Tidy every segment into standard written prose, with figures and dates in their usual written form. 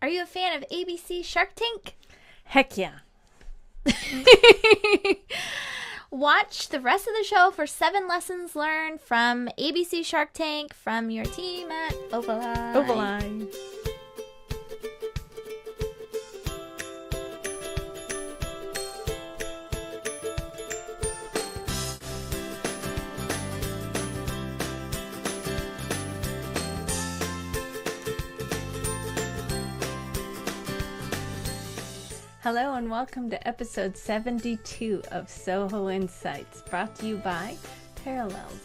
Are you a fan of ABC Shark Tank? Heck yeah. Watch the rest of the show for 7 lessons learned from ABC Shark Tank from your team at Ovali. Ovali. Hello and welcome to episode 72 of Soho Insights, brought to you by Parallels,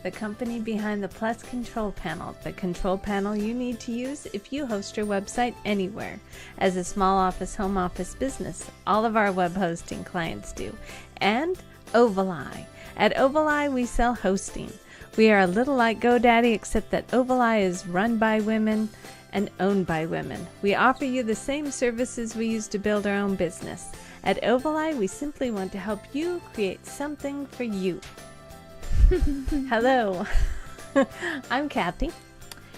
the company behind the Plus Control Panel, the control panel you need to use if you host your website anywhere. As a small office, home office business, all of our web hosting clients do. And Ovali. At Ovali, we sell hosting. We are a little like GoDaddy, except that Ovali is run by women and owned by women. We offer you the same services we use to build our own business. At Ovali, we simply want to help you create something for you. Hello, I'm Kathy.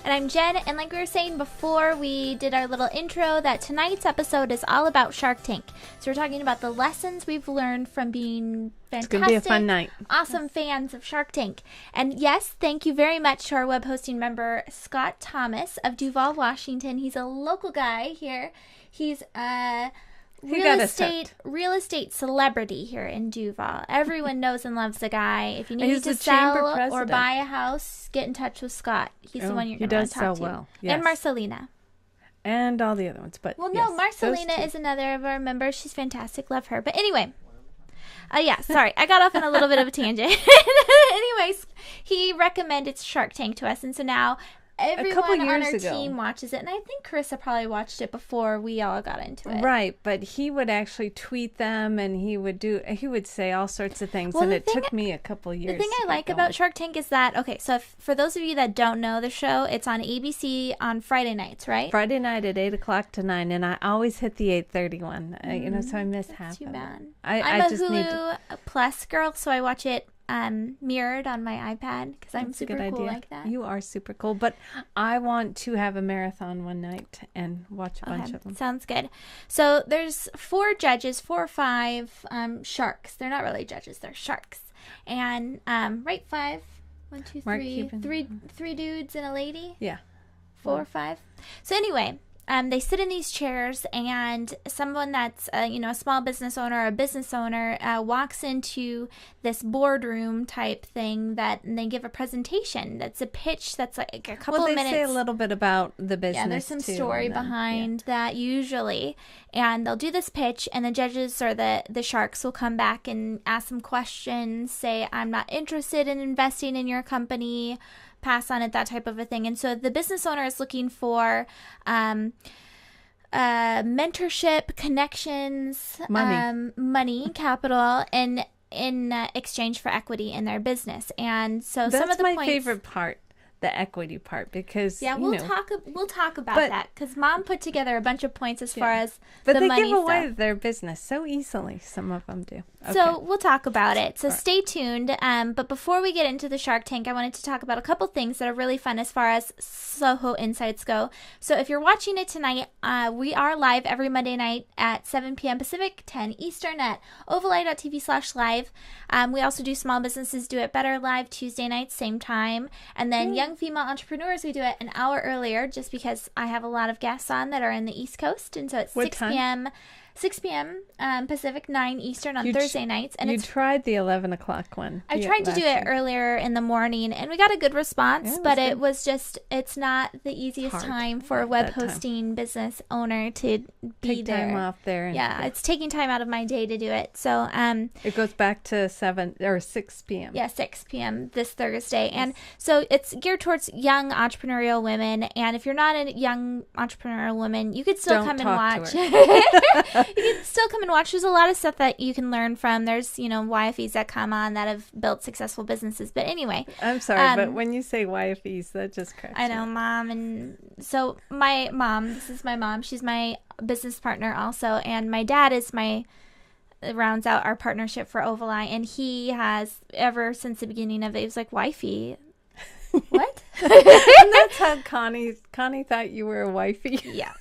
And I'm Jen, and like we were saying before we did our little intro, that tonight's episode is all about Shark Tank. So we're talking about the lessons we've learned from being fantastic, It's going to be a fun night. Awesome fans of Shark Tank. And yes, thank you very much to our web hosting member, Scott Thomas of Duval, Washington. He's a local guy here. He's a real estate celebrity here in Duval. Everyone knows and loves the guy. If you need to sell or buy a house, get in touch with Scott. He's the one you're going to want to talk to. He does sell well. Yes. And Marcelina. And all the other ones. But yes, Marcelina is another of our members. She's fantastic. Love her. But anyway, sorry. I got off on a little bit of a tangent. Anyways, he recommended Shark Tank to us. And so now everyone on our team watches it, and I think Carissa probably watched it before we all got into it. Right, but he would actually tweet them, and he would say all sorts of things, and it took me a couple years. The thing I like about Shark Tank is that, for those of you that don't know the show, it's on ABC on Friday nights, right? Friday night at 8 o'clock to 9, and I always hit the 8:30 one, so I miss half too of bad. it. I'm a Hulu Plus girl, so I watch it mirrored on my iPad because I'm super cool like that. You are super cool, but I want to have a marathon one night and watch a bunch of them. Sounds good. So there's 4 judges, 4 or 5 sharks. They're not really judges, they're sharks. And 5, 1, 2, 3, 3 dudes and a lady. Yeah, 4 or 5. So anyway, they sit in these chairs, and someone that's a small business owner or a business owner walks into this boardroom type thing and they give a presentation. That's a pitch that's like a couple of minutes. Well, they say a little bit about the business. Yeah, there's some story behind that usually. And they'll do this pitch, and the judges or the sharks will come back and ask some questions, say, I'm not interested in investing in your company, pass on it, that type of a thing. And so the business owner is looking for mentorship, connections, money, capital, and in exchange for equity in their business. And so some of the that's my favorite part, the equity part, because we'll talk about that, because Mom put together a bunch of points as far as but the money they give away stuff. Their business so easily. Some of them do. Okay. So we'll talk about it. So stay tuned. But before we get into the Shark Tank, I wanted to talk about a couple things that are really fun as far as Soho Insights go. So if you're watching it tonight, we are live every Monday night at 7 p.m. Pacific, 10 Eastern at ovali.tv/live. We also do Small Businesses Do It Better live Tuesday nights, same time. And then Young Female Entrepreneurs, we do it an hour earlier just because I have a lot of guests on that are in the East Coast. And so it's 6 p.m. Pacific, 9 Eastern on Thursday nights. And you tried the 11 o'clock one. I tried to do it earlier in the morning, and we got a good response, but it was just, it's not the easiest time for a web hosting business owner to be there. Take time off there. It's taking time out of my day to do it. So it goes back to 6 p.m. Yeah, 6 p.m. this Thursday. Yes. And so it's geared towards young entrepreneurial women, and if you're not a young entrepreneurial woman, you could still come and watch. You can still come and watch. There's a lot of stuff that you can learn from. There's, YFEs that come on that have built successful businesses. But anyway. I'm sorry, but when you say YFEs, that just cracks me. I know, Mom. And so my mom, this is my mom. She's my business partner also. And my dad rounds out our partnership for Ovali. And he has, ever since the beginning of it, he was like, wifey. What? And that's how Connie thought you were a wifey. Yeah.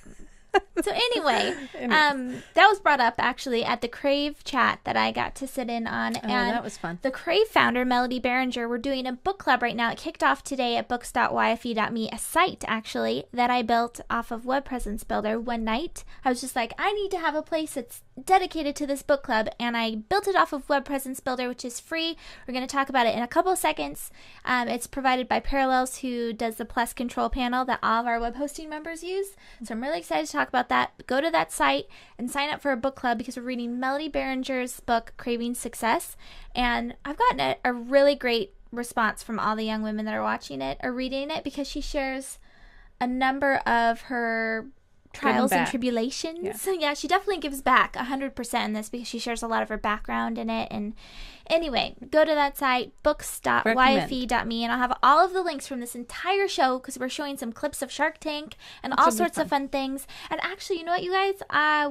So anyway, that was brought up actually at the Crave chat that I got to sit in on. Oh, And that was fun. the Crave founder, Melody Behringer, we're doing a book club right now. It kicked off today at books.yfe.me, a site actually that I built off of Web Presence Builder one night. I was just like, I need to have a place that's dedicated to this book club, and I built it off of Web Presence Builder, which is free. We're going to talk about it in a couple of seconds. It's provided by Parallels, who does the Plus control panel that all of our web hosting members use. So I'm really excited to talk about that. Go to that site and sign up for a book club because we're reading Melody Behringer's book, Craving Success. And I've gotten a really great response from all the young women that are watching it or reading it because she shares a number of her trials and tribulations. Yeah. So yeah, she definitely gives back 100% in this because she shares a lot of her background in it. And anyway, go to that site, books.yfe.me, and I'll have all of the links from this entire show because we're showing some clips of Shark Tank and all sorts of fun things. And actually, you know what, you guys?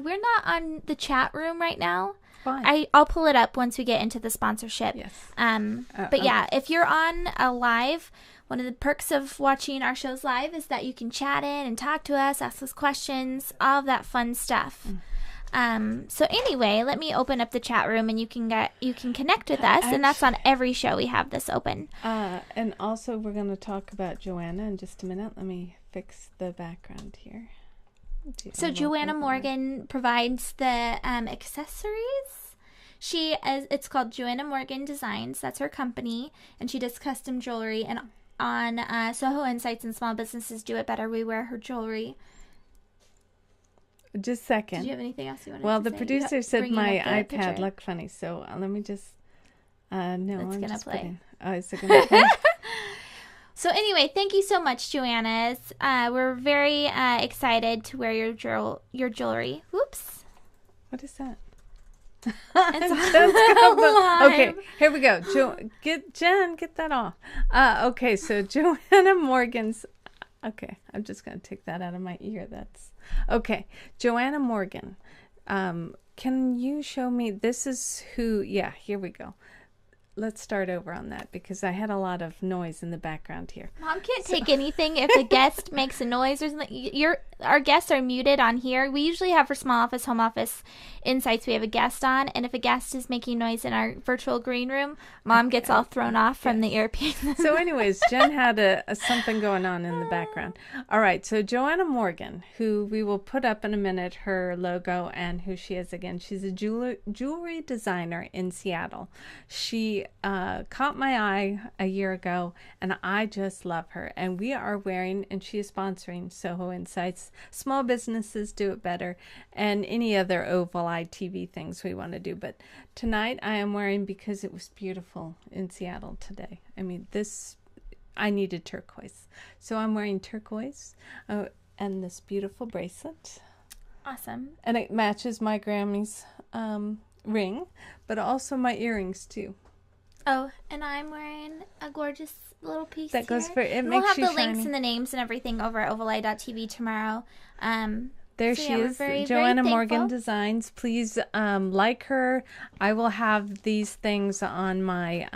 We're not on the chat room right now. I'll pull it up once we get into the sponsorship. Yes. But yeah, if you're on a live, one of the perks of watching our shows live is that you can chat in and talk to us, ask us questions, all of that fun stuff. So anyway, let me open up the chat room and you can connect with us, and that's on every show we have this open. And also we're going to talk about Joanna in just a minute. Let me fix the background here. So Joanna Morgan provides the accessories. It's called Joanna Morgan Designs. That's her company, and she does custom jewelry. And on Soho Insights and Small Businesses Do It Better, we wear her jewelry. Just a second. Did you have anything else you wanted Well, to the say? producer said my iPad picture. Looked funny, so let me just. No, it's I'm gonna just play. putting. Oh, is it gonna play? So anyway, thank you so much, Joanna. We're very excited to wear your jewelry. Whoops. What is that? It's okay, here we go. Jen, get that off. Okay, so Joanna Morgan's. Okay, I'm just gonna take that out of my ear. That's okay. Joanna Morgan. Can you show me? This is who. Yeah, here we go. Let's start over on that because I had a lot of noise in the background here. Mom can't take anything if a guest makes a noise or something. Our guests are muted on here. We usually have for Small Office, Home Office Insights, we have a guest on, and if a guest is making noise in our virtual green room, Mom gets all thrown off from the earpiece. So anyways, Jen had a something going on in the background. All right, so Joanna Morgan, who we will put up in a minute, her logo and who she is again. She's a jewelry designer in Seattle. She caught my eye a year ago, and I just love her. And we are wearing, and she is sponsoring Soho Insights, Small Businesses Do It Better, and any other oval eye TV things we want to do. But tonight I am wearing, because it was beautiful in Seattle today. I mean, I needed turquoise. So I'm wearing turquoise and this beautiful bracelet. Awesome. And it matches my Grammy's ring, but also my earrings too. Oh, and I'm wearing a gorgeous little piece that goes here. for it. And Makes you we'll have the shiny. links and the names and everything over at ovaleye.tv tomorrow. There so she yeah, is, very, Joanna very Morgan thankful. Designs. Please like her. I will have these things on my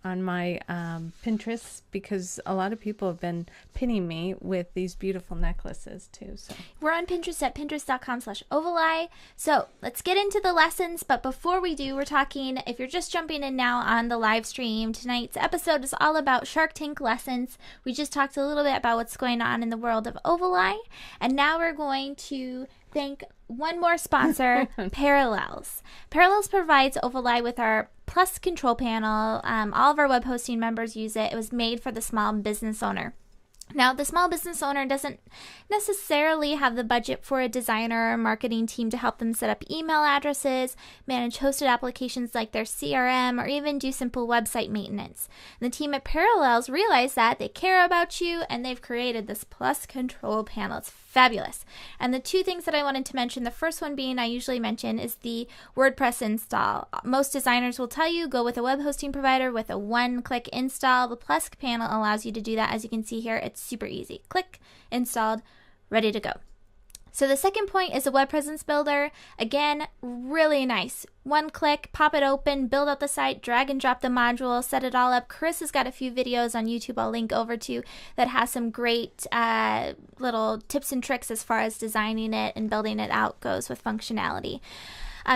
Pinterest because a lot of people have been pinning me with these beautiful necklaces too. So we're on Pinterest at pinterest.com/ovaleye. So let's get into the lessons. But before we do, we're talking, if you're just jumping in now on the live stream, tonight's episode is all about Shark Tank lessons. We just talked a little bit about what's going on in the world of Ovaleye. And now we're going to thank one more sponsor, Parallels. Parallels provides Ovaleye with our Plus control panel. All of our web hosting members use it. It was made for the small business owner. Now, the small business owner doesn't necessarily have the budget for a designer or marketing team to help them set up email addresses, manage hosted applications like their CRM, or even do simple website maintenance. And the team at Parallels realized that they care about you, and they've created this Plus control panel. It's fabulous. And the two things that I wanted to mention, the first one being I usually mention is the WordPress install. Most designers will tell you go with a web hosting provider with a one-click install. The Plus panel allows you to do that. As you can see here, it's super easy. Click, installed, ready to go. So the second point is a web presence builder. Again, really nice. One click, pop it open, build out the site, drag and drop the module, set it all up. Chris has got a few videos on YouTube I'll link over to that has some great little tips and tricks as far as designing it and building it out goes with functionality.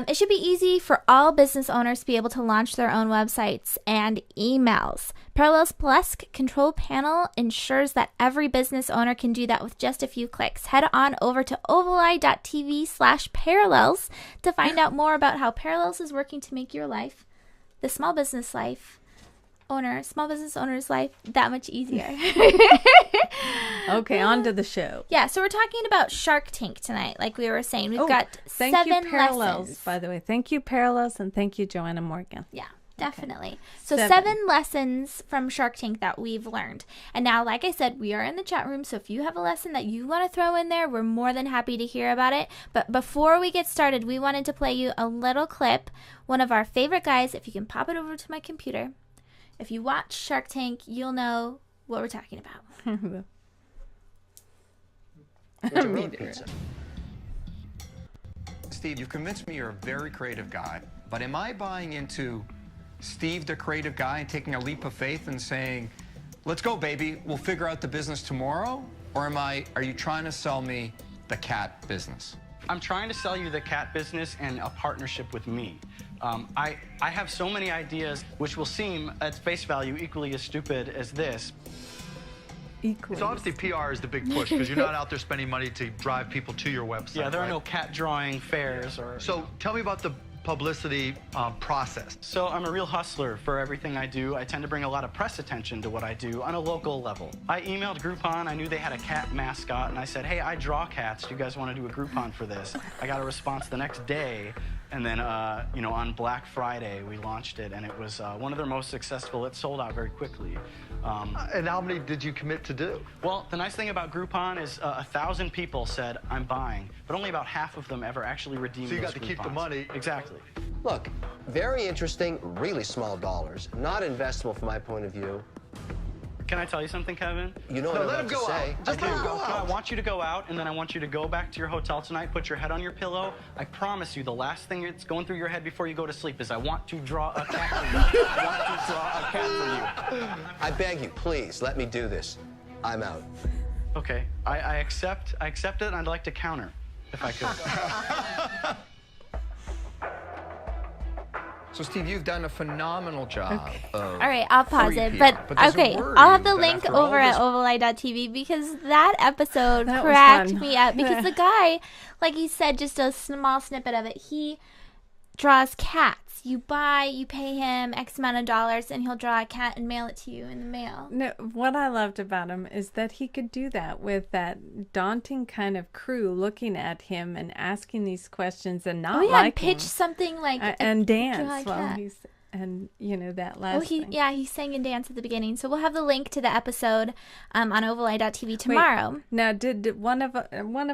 It should be easy for all business owners to be able to launch their own websites and emails. Parallels Plus Control Panel ensures that every business owner can do that with just a few clicks. Head on over to ovali.tv/parallels to find out more about how Parallels is working to make your life, the small business owner's life, that much easier. Okay, on to the show. Yeah, so we're talking about Shark Tank tonight, like we were saying. We've got thank 7 you, Parallels, lessons. by the way. Thank you, Parallels, and thank you, Joanna Morgan. Yeah, definitely. Okay. So 7. 7 lessons from Shark Tank that we've learned. And now, like I said, we are in the chat room, so if you have a lesson that you want to throw in there, we're more than happy to hear about it. But before we get started, we wanted to play you a little clip. One of our favorite guys, if you can pop it over to my computer. If you watch Shark Tank, you'll know what we're talking about. Steve, you've convinced me you're a very creative guy, but am I buying into Steve, the creative guy, and taking a leap of faith and saying, let's go, baby, we'll figure out the business tomorrow? Or are you trying to sell me the cat business? I'm trying to sell you the cat business and a partnership with me. I have so many ideas which will seem, at face value, equally as stupid as this. So obviously PR is the big push because you're not out there spending money to drive people to your website. Yeah, there are no cat drawing fairs or... So tell me about the publicity process. So I'm a real hustler for everything I do. I tend to bring a lot of press attention to what I do on a local level. I emailed Groupon. I knew they had a cat mascot, and I said, hey, I draw cats. Do you guys want to do a Groupon for this? I got a response the next day. And then, on Black Friday, we launched it, and it was one of their most successful. It sold out very quickly. And how many did you commit to do? Well, the nice thing about Groupon is 1,000 people said, I'm buying, but only about half of them ever actually redeemed those So you got to keep the money. Exactly. Look, very interesting, really small dollars, not investable from my point of view. Can I tell you something, Kevin? You know what I'm about to say. Just let him go out. I want you to go out, and then I want you to go back to your hotel tonight, put your head on your pillow. I promise you, the last thing that's going through your head before you go to sleep is, I want to draw a cat for you. I want to draw a cat for you. I beg you, please, let me do this. I'm out. Okay, I accept it, and I'd like to counter, if I could. So, Steve, you've done a phenomenal job. All right, I'll pause it. PR, But does it okay, worry I'll have you the that link after all over at this- ovali.tv because that episode That was cracked fun. me up because the guy, like he said, just a small snippet of it, he draws cats. You pay him X amount of dollars, and he'll draw a cat and mail it to you in the mail. No, what I loved about him is that he could do that with that daunting kind of crew looking at him and asking these questions and not liking pitch something like and draw a dance while cat. he's that last thing. He sang and danced at the beginning. So we'll have the link to the episode on ovali.tv tomorrow. Wait, now, did one of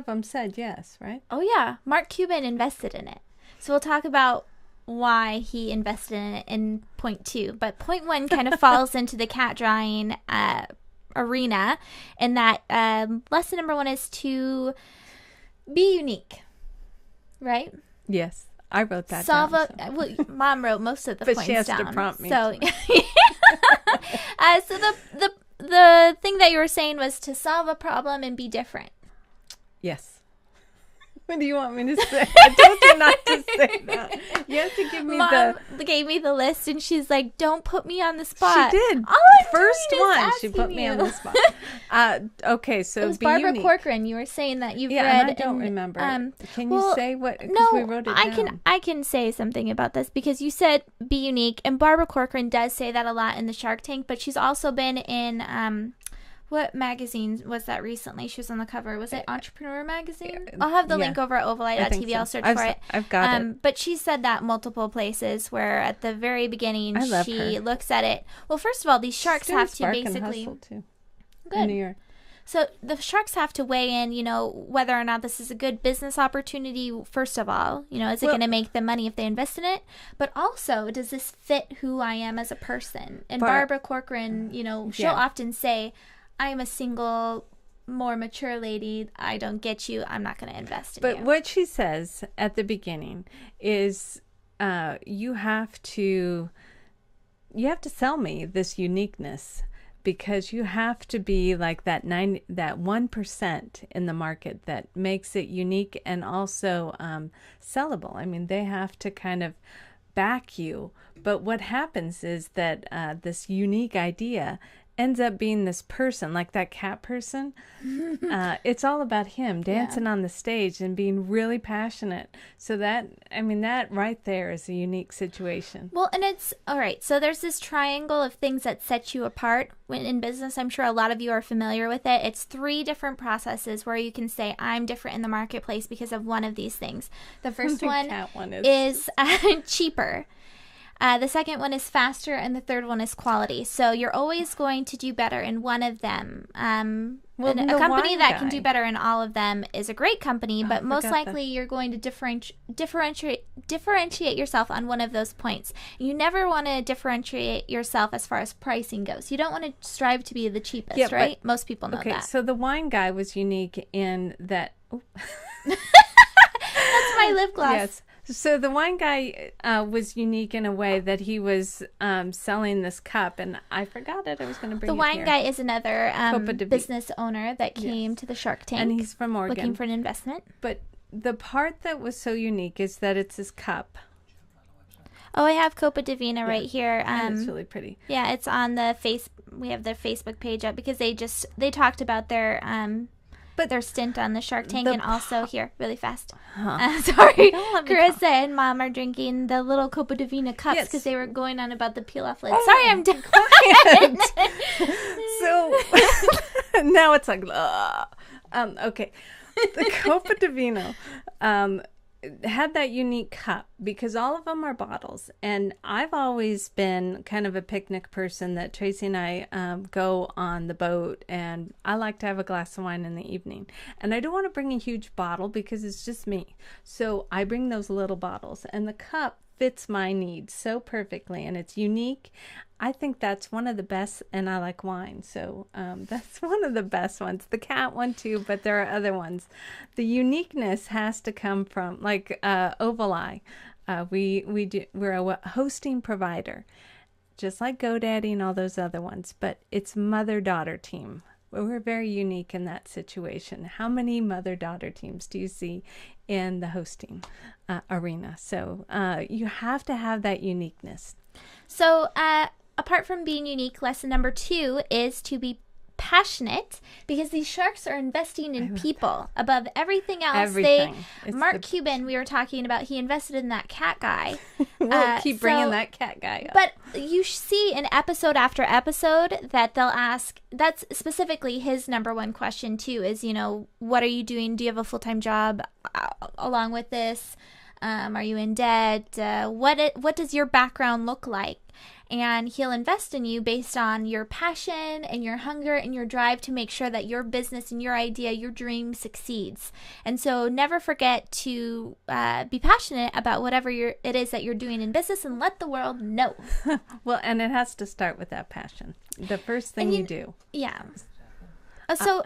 them said yes, right? Oh yeah, Mark Cuban invested in it. So we'll talk about why he invested in it in point 2. But point 1 kind of falls into the cat drawing arena, and that lesson number 1 is to be unique, right? Yes, I wrote that Solve down. well, Mom wrote most of the But points she has down. to prompt me. So, so the thing that you were saying was to solve a problem and be different. Yes. What do you want me to say? I told you not to say that. You have to give me Mom gave me the list, and she's like, "Don't put me on the spot." She did. All I'm First doing is one, she put asking me on you. the spot. Okay, so It was be Barbara unique. Corcoran. You were saying that you've Yeah, read. and I don't remember. Can you well, say what? Because No, we wrote it down. I can say something about this because you said be unique, and Barbara Corcoran does say that a lot in the Shark Tank. But she's also been in what magazine was that recently? She was on the cover. Was it Entrepreneur Magazine? I'll have the link over at ovali.tv. I'll search for it. I've got it. But she said that multiple places where at the very beginning I love she her. looks at it. Well, first of all, these sharks Still have to Spark and basically Hustle, too, good. in New York. So the sharks have to weigh in, whether or not this is a good business opportunity, first of all. Is it going to make them money if they invest in it? But also, does this fit who I am as a person? And Barbara Corcoran, she'll often say, I am a single more mature lady, I don't get you, I'm not going to invest in you. But what she says at the beginning is you have to sell me this uniqueness, because you have to be like that 1% in the market that makes it unique and also sellable. I mean, they have to kind of back you. But what happens is that this unique idea ends up being this person, like that cat person. It's all about him dancing on the stage and being really passionate. So that right there is a unique situation. Well, and it's all right. So there's this triangle of things that set you apart when in business. I'm sure a lot of you are familiar with it. It's 3 different processes where you can say, I'm different in the marketplace because of one of these things. The first one is cheaper. The second one is faster, and the third one is quality. So you're always going to do better in one of them. A company that can do better in all of them is a great company, but most likely you're going to differentiate yourself on one of those points. You never want to differentiate yourself as far as pricing goes. You don't want to strive to be the cheapest, right? Most people know that. Okay, so the wine guy was unique in that... That's my lip gloss. Yes. So the wine guy was unique in a way that he was selling this cup, and I forgot it. I was going to bring the it wine here. guy is another business owner that came to the Shark Tank, and he's from Oregon, looking for an investment. But the part that was so unique is that it's his cup. Oh, I have Copa Divina right here. And it's really pretty. Yeah, it's on the we have their Facebook page up because they talked about their stint on the Shark Tank, and also here, really fast. Sorry, Carissa and Mom are drinking the little Copa Divina cups because they were going on about the peel-off lid. Sorry, I'm done. So now it's like, okay. The Copa Divino had that unique cup because all of them are bottles, and I've always been kind of a picnic person that Tracy and I go on the boat, and I like to have a glass of wine in the evening, and I don't want to bring a huge bottle because it's just me, so I bring those little bottles, and the cup fits my needs so perfectly, and it's unique. I think that's one of the best, and I like wine, so that's one of the best ones. The cat one too, but there are other ones. The uniqueness has to come from, like Oval Eye. We're a hosting provider, just like GoDaddy and all those other ones, but it's mother-daughter team. We're very unique in that situation. How many mother-daughter teams do you see in the hosting arena? So you have to have that uniqueness. So apart from being unique, lesson number 2 is to be passionate, because these sharks are investing in people above everything else. Mark Cuban, we were talking about, he invested in that cat guy. We'll keep bringing that cat guy up. But you see in episode after episode that they'll ask, that's specifically his number 1 question too, is, what are you doing? Do you have a full-time job along with this? Are you in debt? What does your background look like? And he'll invest in you based on your passion and your hunger and your drive to make sure that your business and your idea, your dream succeeds. And so never forget to be passionate about whatever it is that you're doing in business, and let the world know. Well, and it has to start with that passion. The first thing you do. Yeah. So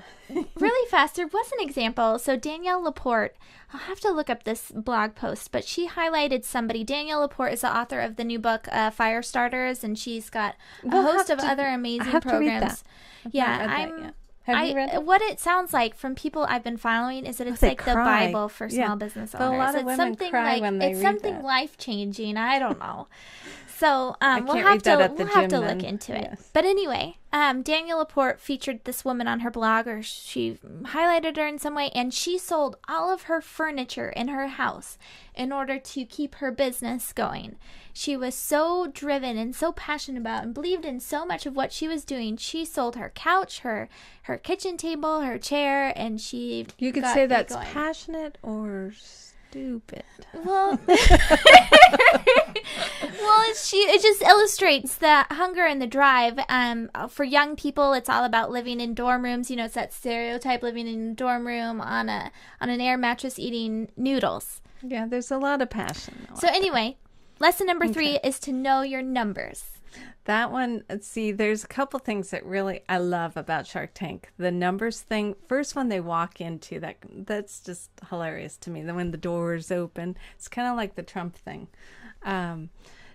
really fast, there was an example. So Danielle Laporte, I'll have to look up this blog post, but she highlighted somebody. Danielle Laporte is the author of the new book, Fire Starters, and she's got a host of other amazing programs. Have you read that? What it sounds like from people I've been following is that it's like the Bible for small business owners. A lot of women cry when they read that. It's something life-changing. I don't know. So we'll have to look into it. Yes. But anyway, Danielle Laporte featured this woman on her blog, or she highlighted her in some way, and she sold all of her furniture in her house in order to keep her business going. She was so driven and so passionate about and believed in so much of what she was doing. She sold her couch, her kitchen table, her chair, and she You could say that's passionate or stupid. Well, it just illustrates the hunger and the drive. For young people, it's all about living in dorm rooms. It's that stereotype, living in a dorm room on an air mattress eating noodles. Yeah, there's a lot of passion. So anyway, lesson number 3 is to know your numbers. That one, see, there's a couple things that really I love about Shark Tank. The numbers thing, first when they walk into that's just hilarious to me. Then when the doors open, it's kind of like the Trump thing.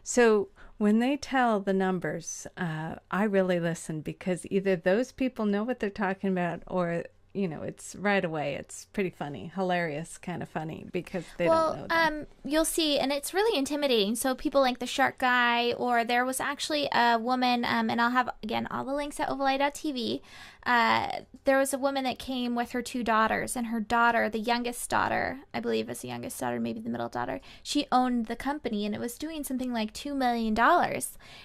So when they tell the numbers, I really listen, because either those people know what they're talking about, or it's right away. It's pretty funny, hilarious, kind of funny, because they don't know them. You'll see, and it's really intimidating. So people like the shark guy, or there was actually a woman, and I'll have, again, all the links at ovaleye.tv. There was a woman that came with her 2 daughters, and her daughter, the youngest daughter, I believe is the youngest daughter, maybe the middle daughter, she owned the company, and it was doing something like $2 million.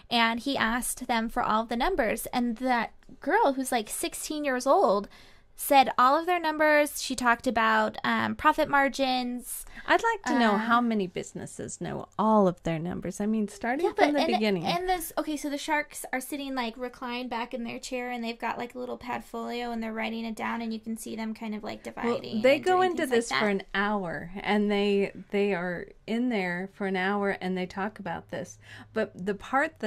And he asked them for all of the numbers, and that girl, who's like 16 years old, said all of their numbers. She talked about profit margins. I'd like to know how many businesses know all of their numbers. I mean, starting from the beginning. And so the sharks are sitting like reclined back in their chair, and they've got like a little padfolio, and they're writing it down, and you can see them kind of like dividing. Well, they go into this for an hour, and they are in there for an hour, and they talk about this. But the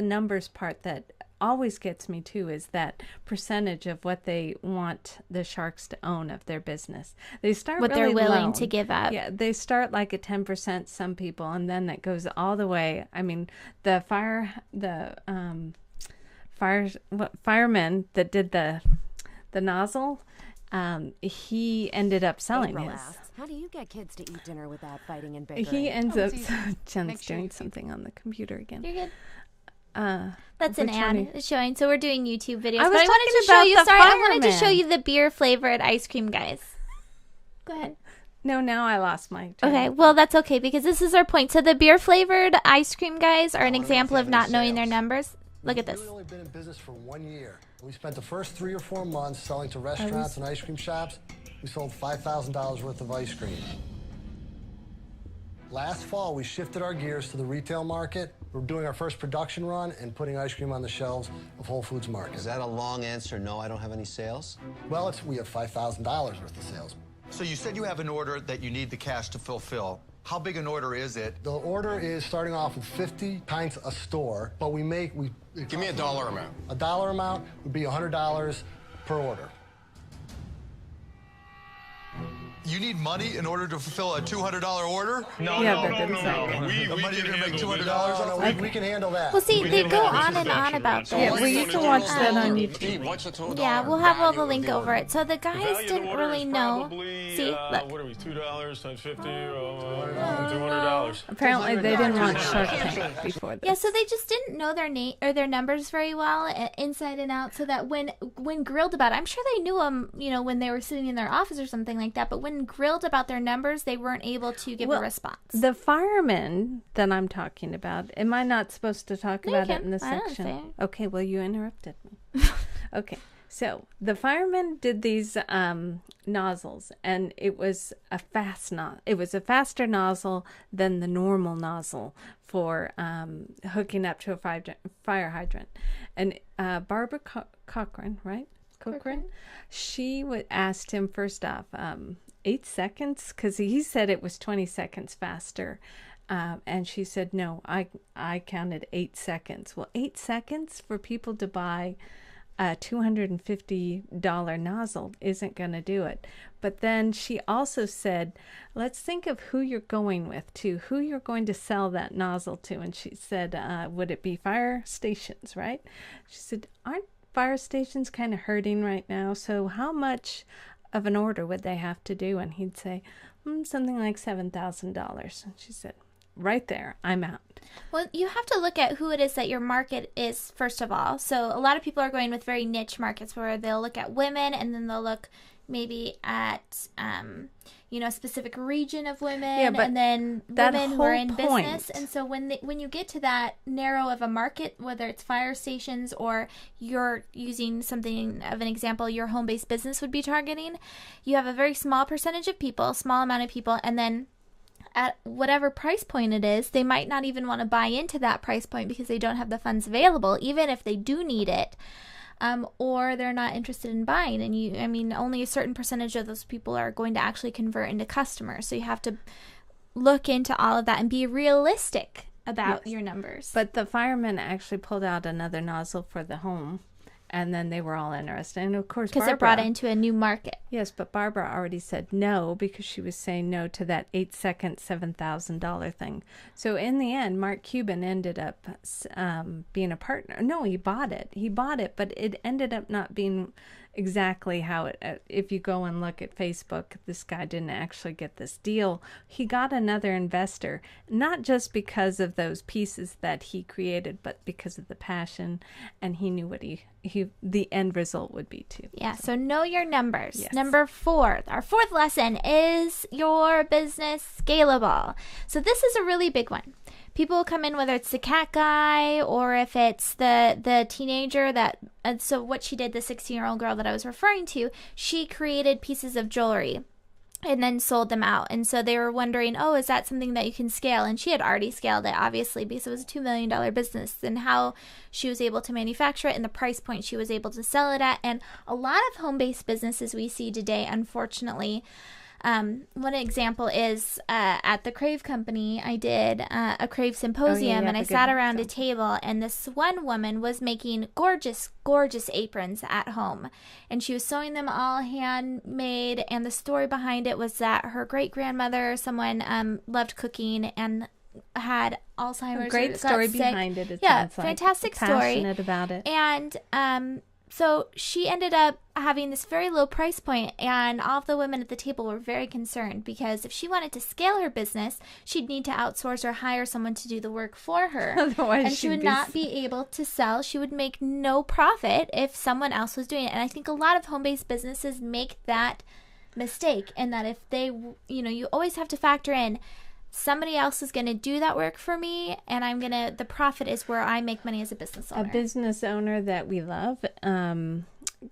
numbers part that always gets me too is that percentage of what they want the sharks to own of their business. They start what really they're willing low. to give up. Yeah, they start like at 10%, some people, and then it goes all the way. I mean, the fireman that did the nozzle, he ended up selling his. How do you get kids to eat dinner without fighting and bickering? He ends up Jen's doing something on the computer again. You're good. That's an ad. It's showing. So we're doing YouTube videos. I But I wanted to show you. Sorry, I wanted to show you the beer flavored ice cream guys. Go ahead. No, now I lost my. Okay, well that's okay, because this is our point. So the beer flavored ice cream guys are an example of not knowing their numbers. Look at this. We've only been in business for 1 year. We spent the first 3 or 4 months selling to restaurants and ice cream shops. We sold $5,000 worth of ice cream. Last fall, we shifted our gears to the retail market. We're doing our first production run and putting ice cream on the shelves of Whole Foods Market. Is that a long answer? No, I don't have any sales? Well, we have $5,000 worth of sales. So you said you have an order that you need the cash to fulfill. How big an order is it? The order is starting off with 50 pints a store, but Give me a dollar amount. A dollar amount would be $100 per order. You need money in order to fulfill a $200 order? No. The money you're going to make $200 off? We can handle that. Well, see, they go on and on about this. Yeah, well, you can watch that on YouTube. Yeah, we'll have all the link over it. So the guys didn't really know. See, look. What are we, $2 times 50? $200. Apparently, they didn't want Shark Tank before this. Yeah, so they just didn't know their name or their numbers very well, inside and out. So that when grilled about it, I'm sure they knew them, when they were sitting in their office or something like that. But when grilled about their numbers, they weren't able to give a response. The fireman that I'm talking about, am I not supposed to talk about it in this I section? understand. Okay, well, you interrupted me. Okay, so the fireman did these nozzles, and it was a faster nozzle than the normal nozzle for hooking up to a fire hydrant. And Barbara Cochran, right? Cochran? She asked him first off, 8 seconds, because he said it was 20 seconds faster, and she said no, I counted 8 seconds. Well, 8 seconds for people to buy a $250 nozzle isn't going to do it. But then she also said, let's think of who you're going with, to who you're going to sell that nozzle to. And she said, would it be fire stations, right? She said, aren't fire stations kind of hurting right now? So how much of an order would they have to do? And he'd say, something like $7,000. And she said, right there, I'm out. Well, you have to look at who it is that your market is, first of all. So a lot of people are going with very niche markets where they'll look at women, and then they'll look maybe at a specific region of women, and then women who are in business. And so when you get to that narrow of a market, whether it's fire stations or you're using something of an example your home-based business would be targeting, you have a very small percentage of people, small amount of people, and then at whatever price point it is, they might not even want to buy into that price point because they don't have the funds available, even if they do need it. Or they're not interested in buying. And only a certain percentage of those people are going to actually convert into customers. So you have to look into all of that and be realistic about your numbers. But the firemen actually pulled out another nozzle for the home, and then they were all interested. And of course, because it brought it into a new market. Yes, but Barbara already said no because she was saying no to that 8-second, $7,000 thing. So in the end, Mark Cuban ended up being a partner. No, he bought it. He bought it, but it ended up not being exactly how it, if you go and look at Facebook, this guy didn't actually get this deal. He got another investor, not just because of those pieces that he created, but because of the passion, and he knew what the end result would be too. Yeah, so know your numbers. Yes. Number 4, our 4th lesson is your business scalable. So this is a really big one. People will come in, whether it's the cat guy or if it's the teenager that, and so what she did, the 16-year-old girl that I was referring to, she created pieces of jewelry and then sold them out. And so they were wondering, oh, is that something that you can scale? And she had already scaled it, obviously, because it was a $2 million business, and how she was able to manufacture it and the price point she was able to sell it at. And a lot of home-based businesses we see today, unfortunately, one example is at the Crave Company, I did a Crave Symposium, and I sat around a table, and this one woman was making gorgeous, gorgeous aprons at home, and she was sewing them all handmade, and the story behind it was that her great-grandmother, someone loved cooking and had Alzheimer's. A great story behind it. Yeah, fantastic story. Passionate about it. And so she ended up having this very low price point, and all of the women at the table were very concerned because if she wanted to scale her business, she'd need to outsource or hire someone to do the work for her. Otherwise, and she would not be able to sell. She would make no profit if someone else was doing it. And I think a lot of home-based businesses make that mistake, and that if they, you always have to factor in somebody else is going to do that work for me, and the profit is where I make money as a business owner. A business owner that we love,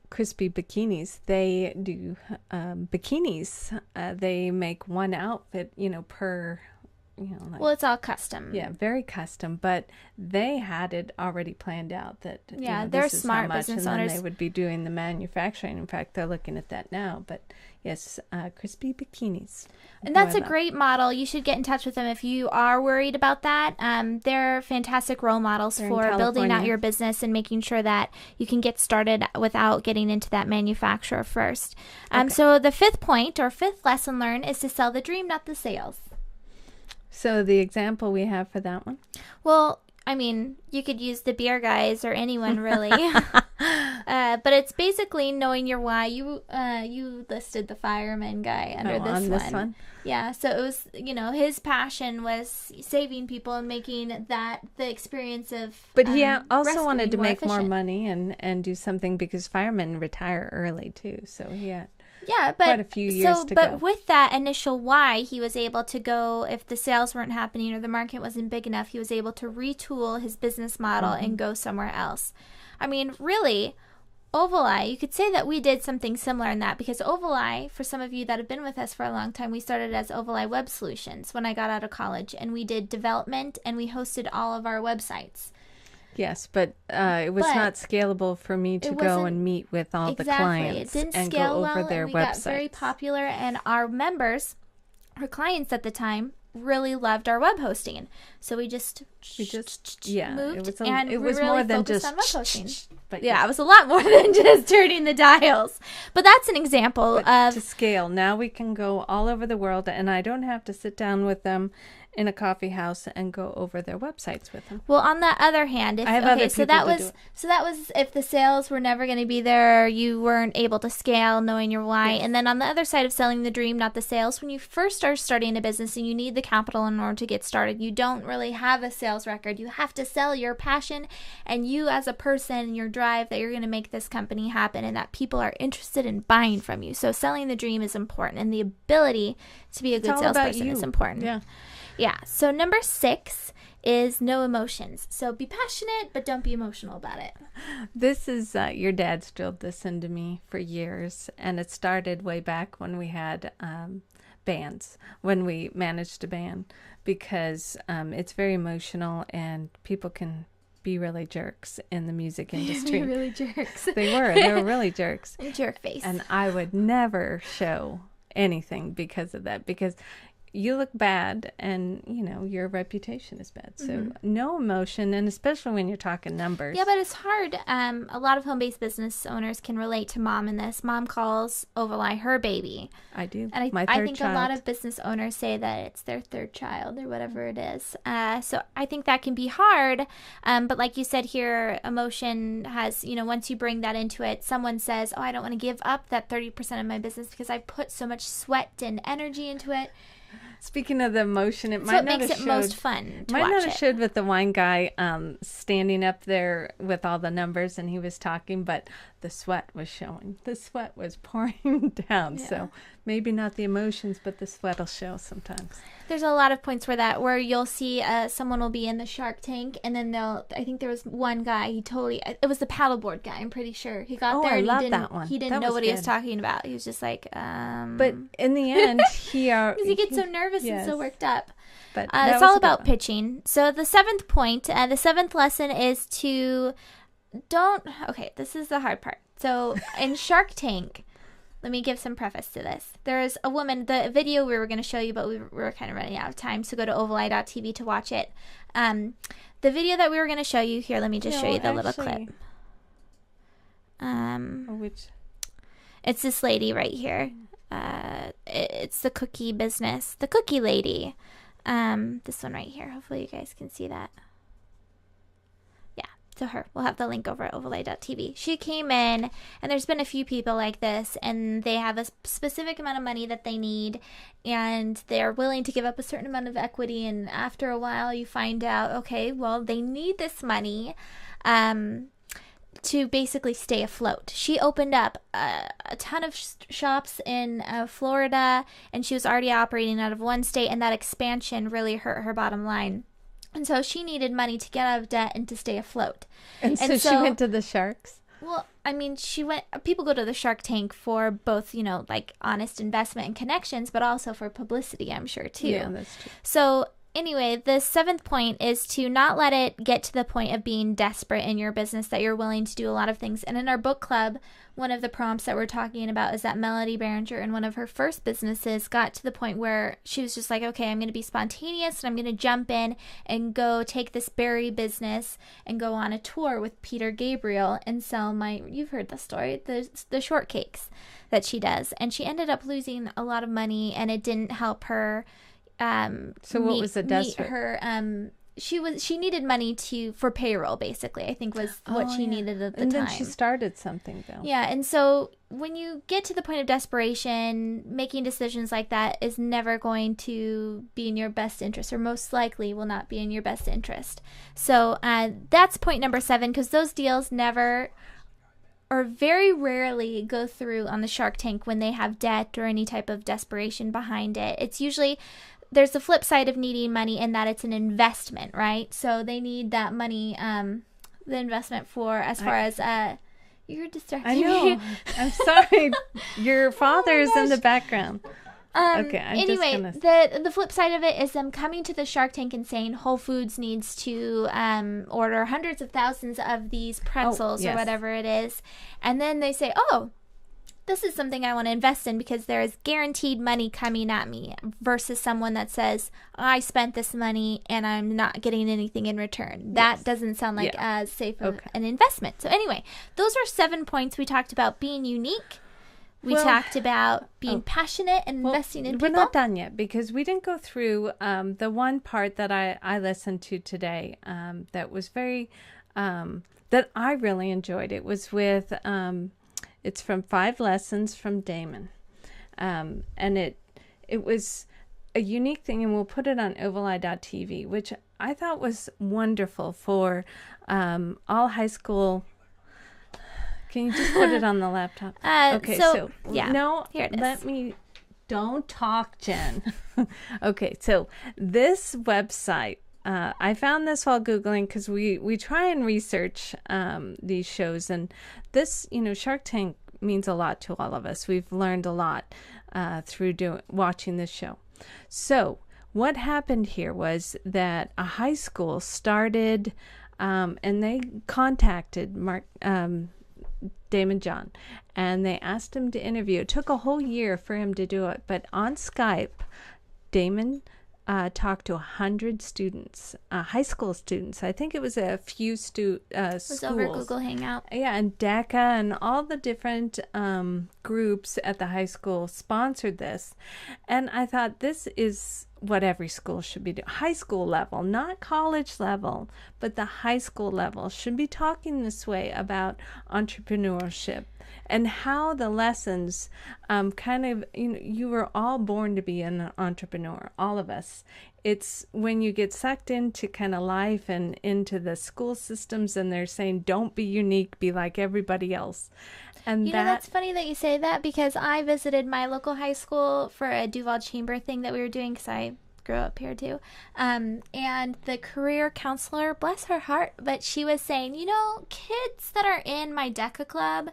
Crispy Bikinis, they do bikinis. They make one outfit, per, well, it's all custom. Yeah, very custom, but they had it already planned out that, they're this is smart how much, business and owners. then they would be doing the manufacturing. In fact, they're looking at that now, but yes, Crispy Bikinis. And that's a great model. You should get in touch with them if you are worried about that. They're fantastic role models for building out your business and making sure that you can get started without getting into that manufacturer first. So the 5th point or 5th lesson learned is to sell the dream, not the sales. So the example we have for that one? Well, I mean, you could use the beer guys or anyone really. But it's basically knowing your why. You listed the fireman guy under this one. Yeah, so it was, his passion was saving people and making that the experience of But he also wanted to make more money and do something because firemen retire early too. So he had quite a few years to go. But with that initial why, he was able to go, if the sales weren't happening or the market wasn't big enough, he was able to retool his business model and go somewhere else. I mean, really, Ovaleye, you could say that we did something similar in that, because Ovaleye, for some of you that have been with us for a long time, we started as Ovaleye Web Solutions when I got out of college, and we did development and we hosted all of our websites. Yes, but it was not scalable for me to go and meet with all the clients and go over their websites. We got very popular, and our members, our clients at the time, really loved our web hosting. So we just moved, it was really more than just on web hosting. But it was a lot more than just turning the dials. But that's an example of to scale. Now we can go all over the world, and I don't have to sit down with them in a coffee house and go over their websites with them. Well, on the other hand, so that was if the sales were never going to be there, you weren't able to scale, knowing your why. Yes. And then on the other side of selling the dream, not the sales, when you first start starting a business and you need the capital in order to get started, you don't really have a sales record. You have to sell your passion and you as a person and your drive that you're going to make this company happen and that people are interested in buying from you. So selling the dream is important, and the ability to be a good salesperson is important. Yeah, so number 6 is no emotions. So be passionate, but don't be emotional about it. This is, your dad's drilled this into me for years, and it started way back when we had bands, when we managed a band, because it's very emotional and people can be really jerks in the music industry. Be really jerks. They were really jerks. Jerk face. And I would never show anything because of that, because you look bad, and your reputation is bad. So no emotion, and especially when you're talking numbers. Yeah, but it's hard. A lot of home-based business owners can relate to mom in this. Mom calls Ovalai her baby. I do. And My I third think child. a lot of business owners say that it's their third child or whatever it is. So I think that can be hard. But like you said here, emotion has, once you bring that into it, someone says, oh, I don't want to give up that 30% of my business because I put so much sweat and energy into it. Speaking of the emotion, it So might it not makes have it showed, most fun to might watch not have it. showed with the wine guy standing up there with all the numbers and he was talking, but the sweat was showing. The sweat was pouring down. Yeah. So maybe not the emotions, but the sweat will show sometimes. There's a lot of points where you'll see someone will be in the Shark Tank, and then I think there was one guy, it was the paddleboard guy, I'm pretty sure. He got there and he didn't know what he was talking about. He was just like, But in the end, he gets so nervous and so worked up. But it's all about pitching. So the seventh point, the seventh lesson is this is the hard part. So in Shark Tank, let me give some preface to this. There's a woman, the video we were going to show you, but we were kind of running out of time, so go to ovaleye.tv to watch it. The video that we were going to show you here, let me just show you the little clip. It's this lady right here. It's the cookie business, the cookie lady. This one right here. Hopefully you guys can see that. To her. We'll have the link over at overlay.tv. She came in, and there's been a few people like this, and they have a specific amount of money that they need, and they're willing to give up a certain amount of equity, and after a while you find out, okay, well, they need this money to basically stay afloat. She opened up a ton of shops in Florida, and she was already operating out of one state, and that expansion really hurt her bottom line. And so she needed money to get out of debt and to stay afloat. And so she went to the sharks? Well, I mean, people go to the Shark Tank for both, like honest investment and connections, but also for publicity, I'm sure, too. Yeah, that's true. So anyway, the seventh point is to not let it get to the point of being desperate in your business that you're willing to do a lot of things. And in our book club, one of the prompts that we're talking about is that Melody Behringer in one of her first businesses got to the point where she was just like, okay, I'm going to be spontaneous and I'm going to jump in and go take this berry business and go on a tour with Peter Gabriel and sell you've heard the story, the shortcakes that she does. And she ended up losing a lot of money, and it didn't help her so what was the desperate? She needed money for payroll, basically, I think was what she needed at the time. And then she started something, though. Yeah, and so when you get to the point of desperation, making decisions like that is never going to be in your best interest, or most likely will not be in your best interest. So that's point number 7, because those deals never or very rarely go through on the Shark Tank when they have debt or any type of desperation behind it. It's usually... There's the flip side of needing money in that it's an investment, right? So they need that money, the investment you're distracting me. I know. I'm sorry. Your father's in the background. Anyway, the flip side of it is them coming to the Shark Tank and saying Whole Foods needs to order hundreds of thousands of these pretzels or whatever it is. And then they say, oh, this is something I want to invest in because there is guaranteed money coming at me, versus someone that says, I spent this money and I'm not getting anything in return. That doesn't sound like as safe of an investment. So anyway, those are 7 points. We talked about being unique. We talked about being passionate and investing in people. We're not done yet, because we didn't go through the one part that I listened to today that was very, that I really enjoyed. It was with... It's from 5 Lessons from Damon. And it was a unique thing, and we'll put it on ovaleye.tv, which I thought was wonderful for all high school. Can you just put it on the laptop? Okay, so no, here it is. Don't talk, Jen. Okay, so this website, I found this while Googling, because we try and research these shows, and this, Shark Tank means a lot to all of us. We've learned a lot through watching this show. So what happened here was that a high school started, and they contacted Damon John, and they asked him to interview. It took a whole year for him to do it, but on Skype, Damon talked to 100 students, high school students. I think it was a few schools. It was over Google Hangout. Yeah, and DECA and all the different groups at the high school sponsored this. And I thought this is what every school should be doing. High school level, not college level, but the high school level should be talking this way about entrepreneurship and how the lessons you were all born to be an entrepreneur, all of us. It's when you get sucked into kind of life and into the school systems and they're saying, don't be unique, be like everybody else. And that's funny that you say that, because I visited my local high school for a Duval Chamber thing that we were doing, because I grew up here too. And the career counselor, bless her heart, but she was saying, kids that are in my DECA club,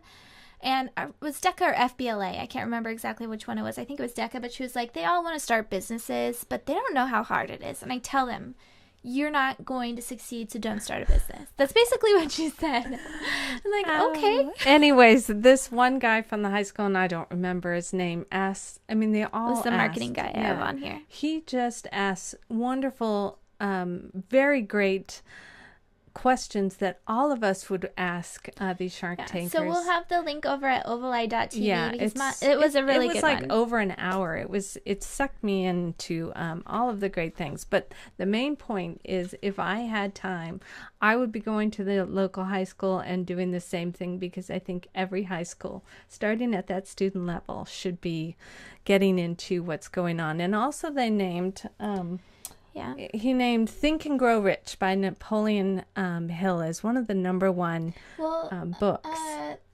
and it was DECA or FBLA, I can't remember exactly which one it was. I think it was DECA, but she was like, they all want to start businesses, but they don't know how hard it is. And I tell them, you're not going to succeed, so don't start a business. That's basically what she said. I'm like, okay. Anyways, this one guy from the high school, and I don't remember his name, they all it was the asked, marketing guy I have on here. He just asked wonderful, very great questions that all of us would ask these Shark Tankers. So we'll have the link over at ovaleye.tv. Yeah, it was a really good one. It was like over an hour. It sucked me into all of the great things. But the main point is, if I had time, I would be going to the local high school and doing the same thing, because I think every high school, starting at that student level, should be getting into what's going on. And also they named... he named Think and Grow Rich by Napoleon Hill as one of the number one books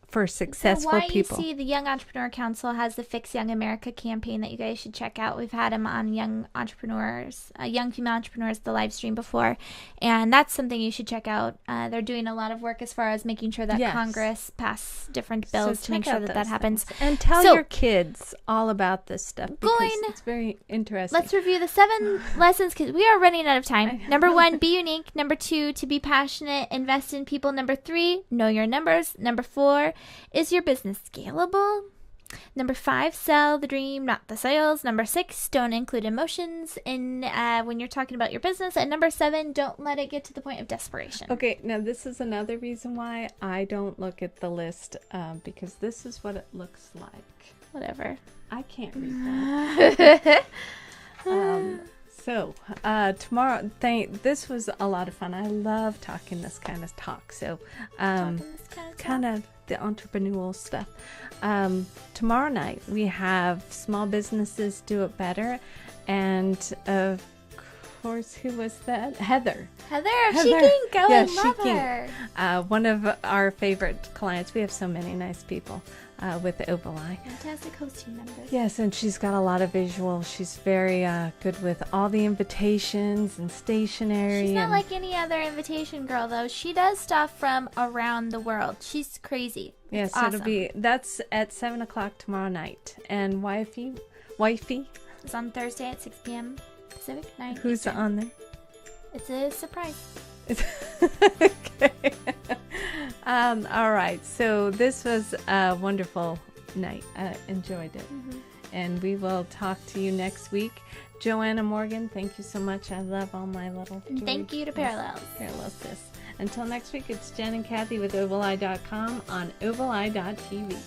for successful people. The Young Entrepreneur Council has the Fix Young America campaign that you guys should check out. We've had him on Young Female Entrepreneurs, the live stream before, and that's something you should check out. They're doing a lot of work as far as making sure that Congress pass different bills to make sure that happens. And tell your kids all about this stuff, because it's very interesting. Let's review the 7 lessons, because we are running out of time. Number 1, be unique. Number 2, to be passionate, invest in people. Number 3, know your numbers. Number 4, is your business scalable? Number 5, sell the dream, not the sales. Number 6, don't include emotions in when you're talking about your business. And number 7, don't let it get to the point of desperation. Okay, now this is another reason why I don't look at the list, because this is what it looks like. Whatever. I can't read that. So tomorrow, this was a lot of fun. I love talking this kind of talk. So kind of the entrepreneurial stuff. Tomorrow night we have Small Businesses Do It Better, and of course, who was that? Heather of She-Kink. I love her. One of our favorite clients. We have so many nice people with Ovaleye. Fantastic hosting members. Yes, and she's got a lot of visuals. She's very good with all the invitations and stationery. She's not like any other invitation girl, though. She does stuff from around the world. She's crazy. Yes, awesome. That's at 7 o'clock tomorrow night. And Wifey is on Thursday at 6 p.m. Pacific, 9 Who's Eastern. on there? It's a surprise. Okay. All right. So this was a wonderful night. I enjoyed it. Mm-hmm. And we will talk to you next week. Joanna Morgan, thank you so much. I love all my little jewelry. Thank you to Parallels. Parallels this. Until next week, it's Jen and Kathy with Ovaleye.com on Ovaleye.tv.